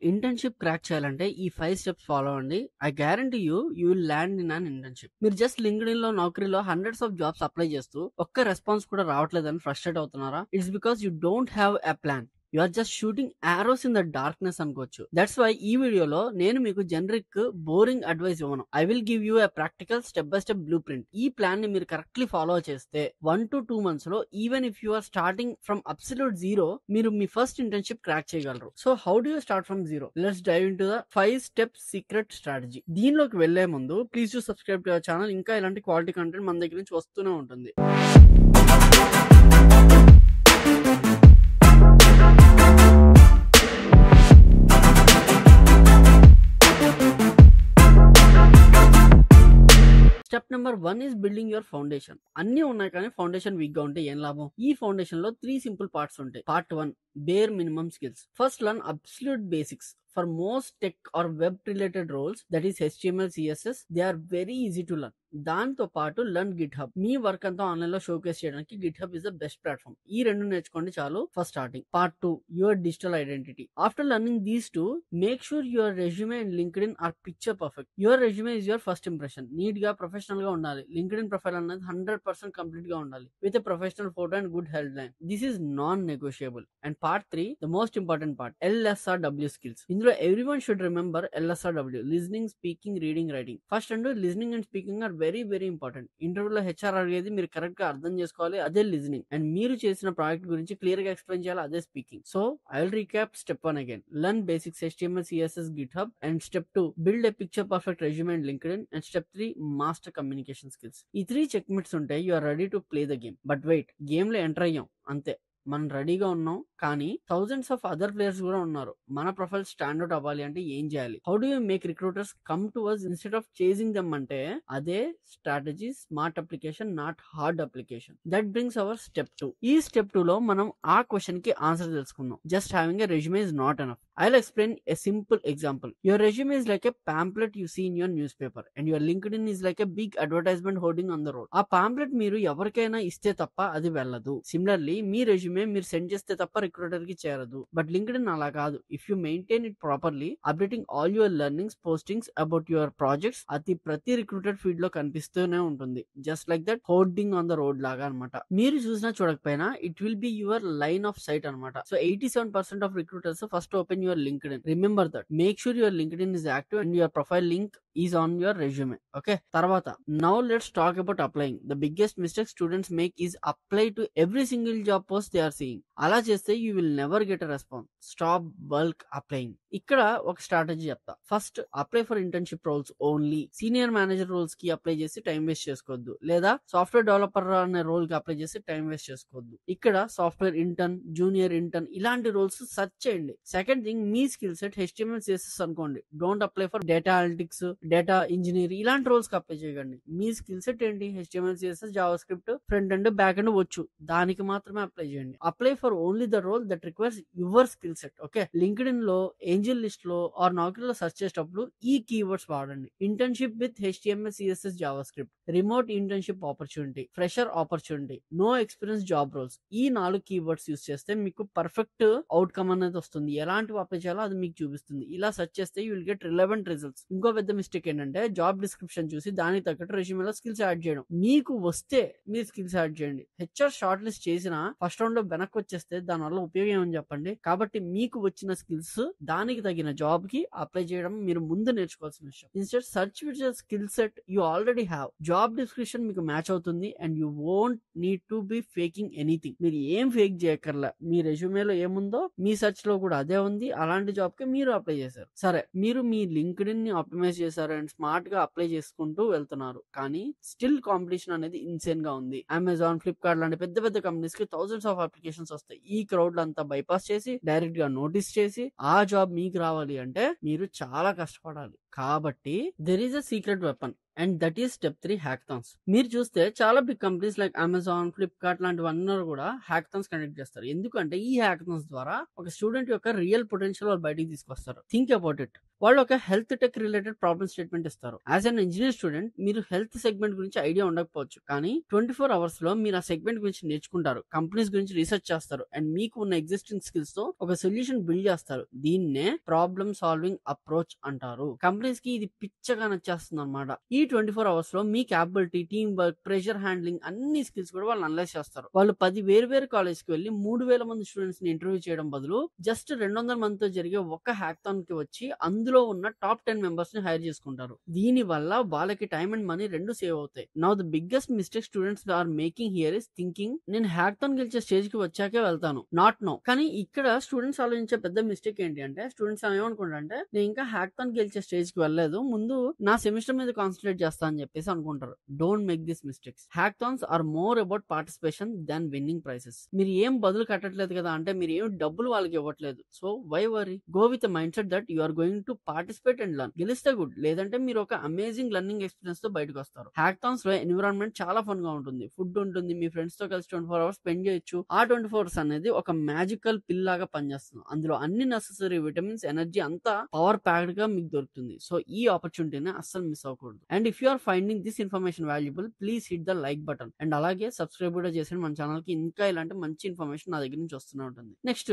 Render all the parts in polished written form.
Internship crack చేయాలంటే ఈ 5 steps follow అవ్వండి. I guarantee you will land in an internship. మీరు జస్ట్ లింక్డ్ఇన్‌లో, నౌకరీలో హండ్రెడ్స్ ఆఫ్ జాబ్స్ అప్లై చేస్తూ ఒక్క రెస్పాన్స్ కూడా రావట్లేదని ఫ్రస్ట్రేట్ అవుతున్నారా? It's because you don't have a plan. You are just shooting arrows in the darkness అనుకోవచ్చు. దట్స్ వై ఈ వీడియోలో నేను మీకు జనరిక్ బోరింగ్ అడ్వైస్ ఇవ్వను. I will give you a practical step by step blueprint. ఈ plan ని మీరు correctly follow చేస్తే 1 to 2 months లో even if you are starting from absolute zero మీరు మీ ఫస్ట్ ఇంటర్న్షిప్ క్రాక్ చేయగలరు. So how do you start from zero? Let's dive in to the 5 step secret strategy. దీనిలోకి వెళ్లే ముందు please do subscribe to our channel. ఇంకా ఇలాంటి quality content మన దగ్గర నుంచి వస్తూనే ఉంటుంది. Step number 1 is building your foundation. అన్ని ఉన్నాయి కానీ ఫౌండేషన్ వీక్ గా ఉంటే ఏం లాభం? ఈ ఫౌండేషన్ లో 3 సింపుల్ పార్ట్స్ ఉంటాయి. Part 1 bare minimum skills. First, learn absolute basics. For most tech or web related roles, that is HTML, CSS, they are very easy to learn. దాంతో పాటు లర్న్ గిట్ హబ్. మీ work అంతా online లో showcase చేయడానికి GitHub is the best platform. ఈ రెండు నేర్చుకోండి చాలు for starting. Part 2 your digital identity. After learning these two, make sure your resume and LinkedIn are picture perfect. Your resume is your first impression. Neat గా professional గా ఉండాలి. LinkedIn profile అనేది 100% complete గా ఉండాలి with a professional photo and good head line. This is non negotiable. And part 3, the most important part, LSRW skills. ఇందులో everyone should remember LSRW: listening, speaking, reading, writing. First and listening and speaking are very very important. ఇంటర్వ్యూలో HR అడిగేది మీరు correct గా అర్థం చేసుకోవాలి, అదే listening. And మీరు చేసిన ప్రాజెక్ట్ గురించి క్లియర్ గా ఎక్స్ప్లెయిన్ చేయాలి, అదే speaking. So I will recap. Step 1 again, learn basics HTML, CSS, GitHub. And step 2, build a picture perfect resume and LinkedIn. And step 3, master communication skills. ఈ 3 చెక్మిట్స్ ఉంటే you are ready to play the game. But wait, game లో enter అయ్యాం అంతే, మనం రెడీగా ఉన్నాం, కానీ థౌజండ్స్ ఆఫ్ అదర్ ప్లేయర్స్ కూడా ఉన్నారు. మన ప్రొఫైల్ స్టాండౌట్ అవ్వాలి అంటే ఏం చేయాలి? How do you make recruiters come to us instead of chasing them అంటే అదే strategy, smart application, not hard application. That brings our step 2. ఈ స్టెప్ 2 లో మనం ఆ క్వశ్చన్ కి ఆన్సర్ తెలుసుకుందాం. Just having a resume is not enough. I'll explain a simple example. Your resume is like a pamphlet you see in your newspaper, and your LinkedIn is like a big advertisement hoarding on the road. ఆ pamphlet మీరు ఎవరికైనా ఇస్తే తప్ప అది వెళ్ళదు. Similarly మీ resume మీరు send చేస్తే తప్ప రిక్రూటర్ కి చేరదు. బట్ LinkedIn అలా కాదు. If you maintain it properly, updating all your learnings, postings about your projects, అది ప్రతి రిక్రూటర్ ఫీడ్ లో కనిపిస్తూనే ఉంటుంది. Just like that hoarding on the road లాగా అనమాట. మీరు చూసినా చూడకపోయినా it will be your line of sight అనమాట. So 87% of recruiters first open your LinkedIn. Remember that. Make sure your LinkedIn is active and your profile link is on your resume. Okay, tarvata, now let's talk about applying. The biggest mistake students make is apply to every single job post they are seeing. అలా చేస్తే you will never get a response. Stop bulk applying. ఇక్కడ ఒక strategy చెప్తా. First, apply for internship roles only. Senior manager roles కి apply చేసి time waste చేసుకోవద్దు, లేదా software developer అనే రోల్ కి అప్లై చేసి టైం వేస్ట్ చేసుకోవద్దు. ఇక్కడ సాఫ్ట్వేర్ ఇంటర్న్, జూనియర్ ఇంటర్న్ ఇలాంటి రోల్స్ సెర్చ్ చేయండి. సెకండ్ థింగ్, మీ స్కిల్ సెట్ HTML, CSS అనుకోండి. Don't apply for data analytics, data engineer ఇలాంటి రోల్స్ కి అప్లై చేయకండి. మీ స్కిల్ సెట్ ఏంటి? HTML, CSS, JavaScript, front and back and వచ్చు, దానికి మాత్రమే అప్లై చేయండి. Apply for only the role that requires your skill set. Okay, LinkedIn లో, ఏంజల్ లిస్ట్ లో ఆర్ నౌకరీలో సెర్చ్ చేసేటప్పుడు ఈ కీవర్డ్స్ వాడండి. Internship with HTML, CSS, JavaScript, remote internship opportunity, fresher opportunity, no experience job roles. ఈ 4 keywords use చేస్తే మీకు perfect outcome అనేది వస్తుంది. ఎలాంటివి అప్లై చేయాలో అది మీకు చూపిస్తుంది. ఇలా సెర్చ్ చేస్తే you will get relevant results. ఇంకో పెద్ద మిస్టేక్ ఏంటంటే జాబ్ డిస్క్రిప్షన్ చూసి దానికి తగ్గట్టు రెజ్యూమేలో స్కిల్స్ యాడ్ చేయడం. మీకు వస్తే మీరు స్కిల్స్ యాడ్ చేయండి. హెచ్ఆర్ షార్ట్ లిస్ట్ చేసిన ఫస్ట్ రౌండ్ లో వెనక్కి వచ్చేస్తే దానివల్ల ఉపయోగం ఏమని చెప్పండి? కాబట్టి మీకు వచ్చిన స్కిల్స్ దానికి తగిన జాబ్ కి అప్లై చేయడం మీరు ముందు నేర్చుకోవాల్సిన విషయం. Instead search with skill set you already have. Job description మీకు మ్యాచ్ అవుతుంది and you won't need to be faking anything. మీరు ఏం ఫేక్ చేయక్కర్లా. మీ రెజ్యూమేలో ఏముందో మీ సెర్చ్ లో కూడా అదే ఉంది. అలాంటి జాబ్ కి మీరు అప్లై చేశారు. సరే, మీరు మీ లింక్డ్ఇన్ ని ఆప్టిమైజ్ చేశారు అండ్ స్మార్ట్ గా అప్లై చేసుకుంటూ వెళ్తున్నారు, కానీ స్టిల్ కాంపిటీషన్ అనేది ఇన్సేన్ గా ఉంది. అమెజాన్, ఫ్లిప్కార్ట్ లాంటి పెద్ద పెద్ద కంపెనీస్ కి థౌసండ్స్ ఆఫ్ అప్లికేషన్స్ వస్తాయి. ఈ క్రౌడ్ అంతా బైపాస్ చేసి డైరెక్ట్ గా నోటీస్ చేసి ఆ జాబ్ మీకు రావాలి అంటే మీరు చాలా కష్టపడాలి. కాబట్టి there is a secret weapon. And that is step 3 hackathons. మీరు చూస్తే చాలా big companies like Amazon, Flipkart లాంటివన్నీ కూడా హ్యాకథాన్స్ కండక్ట్ చేస్తారు. ఎందుకంటే ఈ హ్యాకథాన్స్ ద్వారా ఒక స్టూడెంట్ యొక్క రియల్ పొటెన్షియల్ వాళ్ళు బయటికి తీసుకొస్తారు. Think about it. వాళ్ళు ఒక health tech related problem statement ఇస్తారు. యాజ్ అన్ ఇంజనీర్ స్టూడెంట్ మీరు హెల్త్ సెగ్మెంట్ గురించి ఐడియా ఉండకపోవచ్చు, కానీ 24 hours లో మీరు ఆ సెగ్మెంట్ గురించి నేర్చుకుంటారు, కంపెనీస్ గురించి రీసెర్చ్ చేస్తారు, అండ్ మీకు ఉన్న ఎగ్జిస్టింగ్ స్కిల్స్ తో ఒక సొల్యూషన్ బిల్డ్ చేస్తారు. దీన్నే ప్రాబ్లమ్ సాల్వింగ్ అప్రోచ్ అంటారు. కంపెనీస్ కి ఇది పిచ్చగా నచ్చేస్తుంది అనమాట. ఈ 24 hours లో మీ capability, team work, pressure handling అన్ని స్కిల్స్ కూడా వాళ్ళు అనలైజ్ చేస్తారు. వాళ్ళు 10 వేరు కాలేజ్ కి వెళ్ళి 3000 మంది స్టూడెంట్స్ ని ఇంటర్వ్యూ చేయడం బదులు జస్ట్ 200 మందితో జరిగే ఒక హ్యాకథాన్ కి వచ్చి అందులో ఉన్న టాప్ 10 మెంబర్స్ ని హైర్ చేసుకుంటారు. దీని వల్ల వాళ్ళకి టైం అండ్ మనీ రెండు సేవ్ అవుతాయి. Now the biggest mistake students are making here is thinking నేను హ్యాకథాన్ గెలిచే స్టేజ్ కి వచ్చాకే వెళ్తాను, నాట్ నో. కానీ ఇక్కడ స్టూడెంట్స్ ఆలోచించే పెద్ద మిస్టేక్ ఏంటి అంటే, స్టూడెంట్స్ ఏమనుకుంటారంటే నేను ఇంకా హ్యాకథాన్ గెలిచే స్టేజ్ కి వెళ్ళలేదు, ముందు నా సెమిస్టర్ మీద కాన్సన్ట్రేట్ చేస్తా అని చెప్పేసి అనుకుంటారు. Don't make this mistakes. Hackathons are more about participation than winning prizes. మీరు ఏం బదులు కట్టట్లేదు కదా అంటే మీరు ఏం డబ్బులు వాళ్ళకి ఇవ్వట్లేదు. So why worry? Go with mindset that you are going to participate and learn. గెలిస్తే గుడ్, లేదంటే మీరు ఒక అమేజింగ్ లర్నింగ్ ఎక్స్పీరియన్స్ తో బయటకు వస్తారు. హ్యాకథాన్స్ లో ఎన్విరాన్మెంట్ చాలా ఫన్ గా ఉంటుంది. ఫుడ్ ఉంటుంది, మీ ఫ్రెండ్స్ తో కలిసి 24 hours స్పెండ్ చేయొచ్చు. ఆ 24 hours అనేది ఒక మ్యాజికల్ పిల్ లాగా పనిచేస్తుంది. అందులో అన్ని నెసెసరీ విటమిన్స్, ఎనర్జీ అంతా పవర్ ప్యాక్డ్ గా మీకు దొరుకుతుంది. సో ఈ ఆపర్చునిటీని అస్సలు మిస్ అవ్వకూడదు. And if you are finding this information valuable, please hit the like button and అలాగే సబ్స్క్రైబ్ కూడా చేసి మన ఛానల్ కి ఇంకా ఇలాంటి మంచి ఇన్ఫర్మేషన్ నా దగ్గర నుంచి వస్తూనే ఉంటుంది. నెక్స్ట్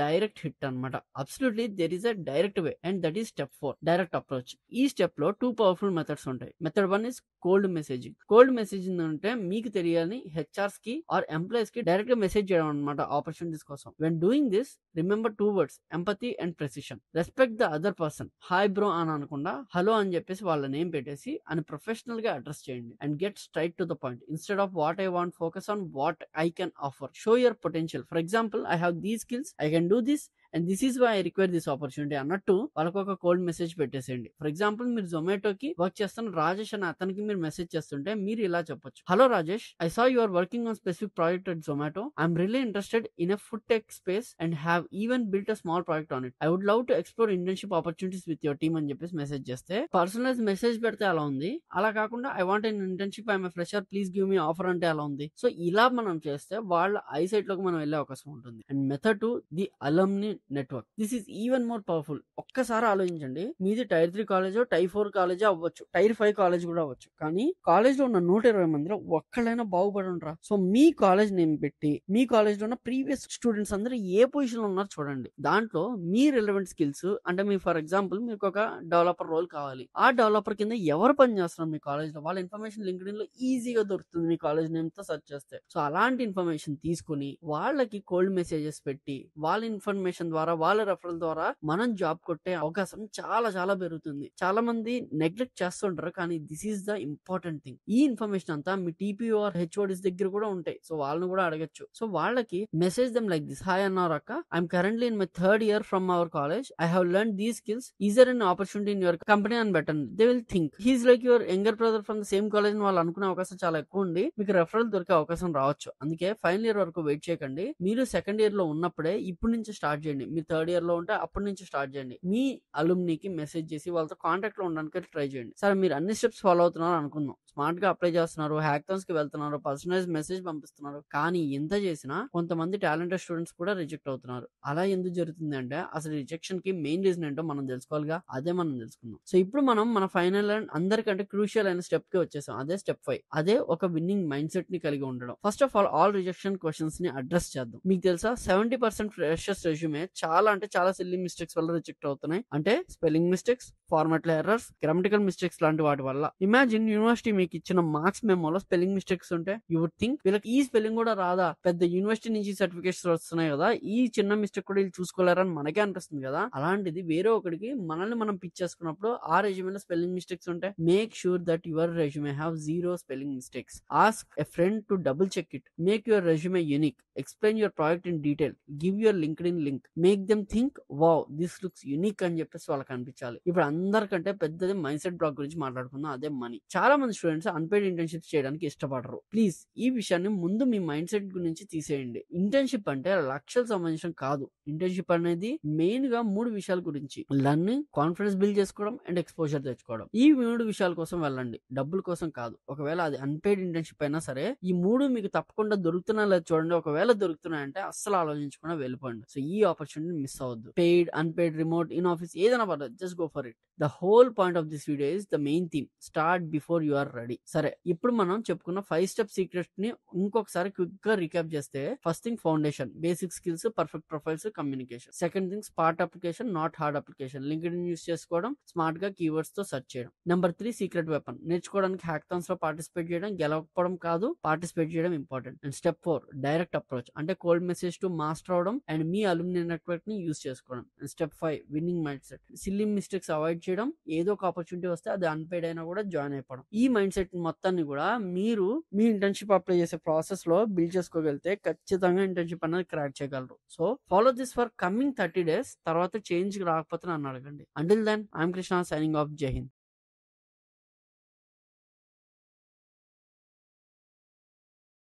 డైరెక్ట్ హిట్ అనమాట. Absolutely there is a direct way and that is step 4 direct approach. ఈ స్టెప్ లో 2 పవర్ఫుల్ మెథడ్స్ ఉంటాయి. Method 1 is cold messaging. Cold messaging అంటే మీకు తెలియని హెచ్ఆర్స్ కి ఆర్ ఎంప్లాయీస్ కి డైరెక్ట్ గా మెసేజ్ చేయడం అనమాట ఆపర్చునిటీస్ కోసం. When doing this remember 2 words, empathy and precision. Respect the other person. Hi bro అని అనకుండా హలో అని చెప్పేసి వాళ్ళ నేమ్ పెట్టేసి అని ప్రొఫెషనల్ గా అడ్రస్ చేయండి and get straight to the point. Instead of what I want, focus on what I can offer. Show your potential. For example, I have these skills, I can do this and this is why I require this opportunity అన్నట్టు వాళ్ళకి ఒక cold message పెట్టేసేయండి. For example, మీరు జొమాటోకి work చేస్తున్న రాజేష్ అని అతనికి మీరు మెసేజ్ చేస్తుంటే మీరు ఇలా చెప్పొచ్చు. Hello Rajesh, I saw you are working on specific project at Zomato. I'm really interested in a food tech space and have even built a small project on it. I would love to explore internship opportunities with your team అని చెప్పేసి message చేస్తే, personalise message పెడితే అలా ఉంది. అలా కాకుండా I want an internship, I'm a fresher, please give me offer అంటే అలా ఉంది. సో ఇలా మనం చేస్తే వాళ్ళ ఐసైట్ లోకి మనం వెళ్ళే అవకాశం ఉంటుంది. And method 2 the అలమ్ని network. This is even more powerful. ఒక్కసారి ఆలోచించండి, మీది టైర్ 3 కాలేజో, టైర్ 4 కాలేజో అవ్వచ్చు, టైర్ 5 కాలేజ్ కూడా అవ్వచ్చు, కానీ కాలేజ్ లో ఉన్న 120 మందిలో ఒక్కళ్ళైనా బాగుపడి ఉంటారా? సో మీ కాలేజ్ నేమ్ పెట్టి మీ కాలేజ్ లో ఉన్న ప్రీవియస్ స్టూడెంట్స్ అందరూ ఏ పొజిషన్ లో ఉన్నారో చూడండి. దాంట్లో మీ రిలవెంట్ స్కిల్స్ అంటే, మీ ఫర్ ఎగ్జాంపుల్ మీకు ఒక డెవలపర్ రోల్ కావాలి, ఆ డెవలపర్ కింద ఎవరు పని చేస్తున్నారు మీ కాలేజ్ లో, వాళ్ళ ఇన్ఫర్మేషన్ లింక్డ్ఇన్ లో ఈజీగా దొరుకుతుంది మీ కాలేజ్ నేమ్ తో సెర్చ్ చేస్తే. సో అలాంటి ఇన్ఫర్మేషన్ తీసుకుని వాళ్ళకి కోల్డ్ మెసేజెస్ పెట్టి వాళ్ళ ఇన్ఫర్మేషన్ ద్వారా, వాళ్ళ రెఫరల్ ద్వారా మనం జాబ్ కొట్టే అవకాశం చాలా చాలా పెరుగుతుంది. చాలా మంది నెగ్లెక్ట్ చేస్తుంటారు, కానీ this is the important thing. ఈ ఇన్ఫర్మేషన్ అంతా మీ టీపీఓ ఆర్ హెచ్ఓడిస్ దగ్గర కూడా ఉంటాయి. సో వాళ్ళని కూడా అడగచ్చు. సో వాళ్ళకి message them like this, hi అన్నారు అక్క, I'm currently in my 3rd year from our college, I have learn these skills, is there an opportunity in your company అని better. They will think he's like your younger brother from the same college అని వాళ్ళు అనుకునే అవకాశం చాలా ఎక్కువ ఉండి మీకు referral దొరికే అవకాశం రావచ్చు. అందుకే ఫైనల్ ఇయర్ వరకు వెయిట్ చేయకండి. మీరు 2nd year లో ఉన్నప్పుడే ఇప్పటి నుంచి స్టార్ట్ చేయండి. మీరు 3rd year లో ఉంటే అప్పటి నుంచి స్టార్ట్ చేయండి. మీ అలుమ్నికి మెసేజ్ చేసి వాళ్ళతో కాంటాక్ట్ లో ఉండడానికి ట్రై చేయండి. సరే, మీరు అన్ని స్టెప్స్ ఫాలో అవుతున్నారు అనుకుందాం, స్మార్ట్ గా అప్లై చేస్తున్నారు, హ్యాకథాన్స్ కి వెళ్తున్నారు, పర్సనలైజ్ మెసేజ్ పంపిస్తున్నారు, కానీ ఎంత చేసినా కొంతమంది టాలెంటెడ్ స్టూడెంట్స్ కూడా రిజెక్ట్ అవుతున్నారు. అలా ఎందుకు జరుగుతుంది అంటే, అసలు రిజెక్షన్ కి మెయిన్ రీజన్ ఏంటో మనం తెలుసుకోవాలిగా. అదే మనం తెలుసుకుందాం. సో ఇప్పుడు మనం మన ఫైనల్ అండ్ అందరికంటే క్రూషియల్ అయిన స్టెప్ కి వచ్చేసాం. అదే స్టెప్ 5. అదే ఒక విన్నింగ్ మైండ్ సెట్ ని కలిగి ఉండడం. First of all rejection questions ని అడ్రస్ చేద్దాం. మీకు తెలుసా, 70% ఫ్రెషర్స్ రెజ్యూమే చాలా అంటే చాలా సిల్లీ మిస్టేక్స్ వల్ల రిజెక్ట్ అవుతున్నాయి. అంటే spelling mistakes, format errors, grammatical mistakes లాంటి వాటి వల్ల. ఇమాజిన్ యూనివర్సిటీ మీకు ఇచ్చిన మార్క్స్ మెమోలో స్పెల్లింగ్ మిస్టేక్స్ ఉంటే యూ వుడ్ థింక్ వీళ్ళకి ఈ స్పెల్లింగ్ కూడా రాదా, పెద్ద యూనివర్సిటీ నుంచి సర్టిఫికేట్స్ వస్తున్నాయి కదా, ఈ చిన్న మిస్టేక్ కూడా వీళ్ళు చూసుకోలేరని మనకే అనిపిస్తుంది కదా. అలాంటిది వేరే ఒకరికి మనల్ని మనం పిచ్ చేసుకున్నప్పుడు ఆ రెజ్యూమేలో స్పెల్లింగ్ మిస్టేక్స్ ఉంటే, make sure that your resume have 0 spelling mistakes. Ask a friend to double check it. Make your resume unique. Explain your project in detail. Give your LinkedIn link. Make them think wow this looks unique అని చెప్పేసి వాళ్ళకి అనిపించాలి. ఇప్పుడు అందరికంటే పెద్దది mind set black గురించి మాట్లాడుకుందాం, అదే మనీ. చాలా మంది స్టూడెంట్స్ అన్పెయిడ్ ఇంటర్న్షిప్స్ చేయడానికి ఇష్టపడరు. ప్లీజ్ ఈ విషయాన్ని ముందు మీ మైండ్ సెట్ గురించి తీసేయండి. ఇంటర్న్షిప్ అంటే లక్షలు సంబంధించిన కాదు. ఇంటర్న్షిప్ అనేది మెయిన్ గా 3 విషయాల గురించి: లర్నింగ్, కాన్ఫిడెన్స్ బిల్డ్ చేసుకోవడం అండ్ ఎక్స్పోజర్ తెచ్చుకోవడం. ఈ 3 విషయాల కోసం వెళ్ళండి, డబ్బుల కోసం కాదు. ఒకవేళ అది అన్పెయిడ్ ఇంటర్న్షిప్ అయినా సరే ఈ 3 మీకు తప్పకుండా దొరుకుతున్నా లేదా చూడండి. ఒకవేళ దొరుకుతున్నాయంటే అస్సలు ఆలోచించకుండా వెళ్ళిపోండి. సో ఈ ఆపర్చునిటీ మిస్ అవ్వద్దు. Paid, unpaid, remote, in office ఏదైనా పర్లేదు, just go for it. The whole point of this video is the main theme: start before you are ready. సరే, ఇప్పుడు మనం చెప్పుకున్న 5 స్టెప్ సీక్రెట్స్ ని ఇంకొకసారి క్విక్ గా రీక్యాప్ చేస్తే: first thing foundation, basic skills, perfect profiles, communication. Second thing smart application, not hard application. LinkedIn use చేసుకోవడం, smart గా కీవర్డ్స్ తో సెర్చ్ చేయడం. నెంబర్ 3 సీక్రెట్ వెపన్, నేర్చుకోవడానికి హ్యాకథాన్స్ లో పార్టిసిపేట్ చేయడం, గెలవకపోవడం కాదు, పార్టిసిపేట్ చేయడం important. And step 4 direct approach, అంటే కోల్డ్ మెసేజ్ టు మాస్టర్ అవడం అండ్ మీ అలుమిని నెట్వర్క్ ని యూస్ చేసుకోవడం. And step 5 winnowing mind set, silly mistakes avoid చేయడం, ఏదో ఒక ఆపర్చునిటీ వస్తే అది అన్పెయిడ్ అయినా కూడా జాయిన్ అయిపోవడం. ఈ మైండ్ సెట్ మొత్తాన్ని కూడా మీరు మీ ఇంటర్న్షిప్ అప్లై చేసే ప్రాసెస్ లో బిల్డ్ చేసుకోగలిగితే ఖచ్చితంగా ఇంటర్న్షిప్ అనేది క్రాక్ చేయగలరు. So follow this for coming 30 days. తర్వాత చేంజ్ రాకపోతే నన్ను అడగండి. Until then I'm Krishna, signing off. జై హింద్.